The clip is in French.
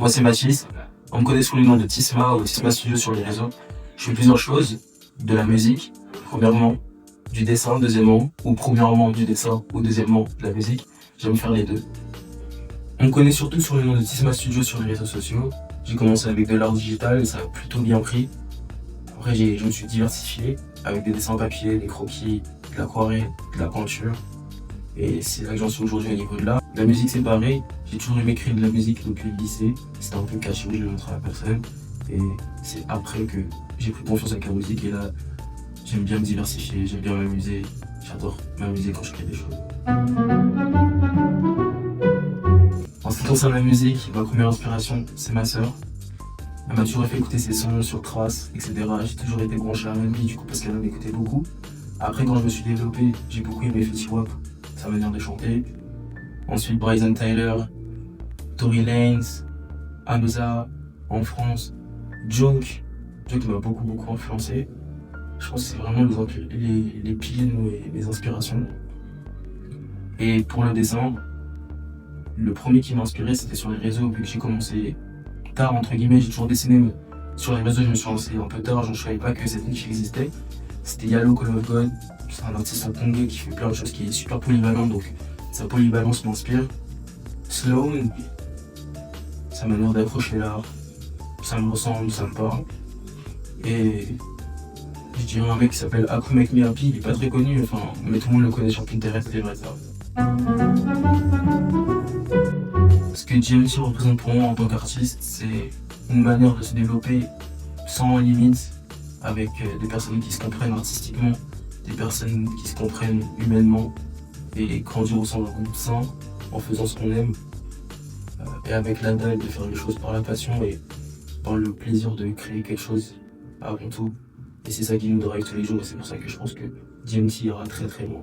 Moi c'est Mathis, on me connaît sous le nom de Tisma ou Tisma Studio sur les réseaux. Je fais plusieurs choses, de la musique, premièrement, du dessin, deuxièmement, ou premièrement du dessin, ou deuxièmement de la musique. J'aime faire les deux. On me connaît surtout sous le nom de Tisma Studio sur les réseaux sociaux. J'ai commencé avec de l'art digital et ça a plutôt bien pris. Après je me suis diversifié avec des dessins papier, des croquis, de l'aquarelle, de la peinture. Et c'est là que j'en suis aujourd'hui au niveau de l'art. La musique c'est pareil, j'ai toujours aimé créer de la musique depuis le lycée. C'était un peu caché, je le montre à la personne. Et c'est après que j'ai pris confiance avec la musique et là j'aime bien me diversifier, j'aime bien m'amuser. J'adore m'amuser quand je crée des choses. En ce qui concerne la musique, ma première inspiration c'est ma sœur. Elle m'a toujours fait écouter ses sons sur Trace, etc. J'ai toujours été branché à R&B du coup parce qu'elle en écoutait beaucoup. Après quand je me suis développé, j'ai beaucoup aimé Fetty Wap, sa manière de chanter. Ensuite Bryson Tyler, Tory Lanez, Hamza en France, Joke m'a beaucoup influencé. Je pense que c'est vraiment les piliers de mes inspirations. Et pour le dessin, le premier qui m'a inspiré c'était sur les réseaux vu que j'ai commencé tard entre guillemets, j'ai toujours dessiné mais sur les réseaux je me suis lancé un peu tard, je ne savais pas que cette niche existait. C'était Yalo Call of God, c'est un artiste congolais qui fait plein de choses, qui est super polyvalent donc sa polyvalence m'inspire. Sloan, sa manière d'approcher l'art, ça me ressemble, ça me parle. Et je dirais un mec qui s'appelle Aku Make Me Happy, il est pas très connu, enfin, mais tout le monde le connaît sur Pinterest, c'est vrai ça. Ce que GMT représente pour moi en tant qu'artiste, c'est une manière de se développer sans limite, avec des personnes qui se comprennent artistiquement, des personnes qui se comprennent humainement, et grandir au sein d'un groupe sain, en faisant ce qu'on aime, et avec la dalle de faire les choses par la passion et par le plaisir de créer quelque chose avant tout. Et c'est ça qui nous drive tous les jours et c'est pour ça que je pense que DMT ira très loin.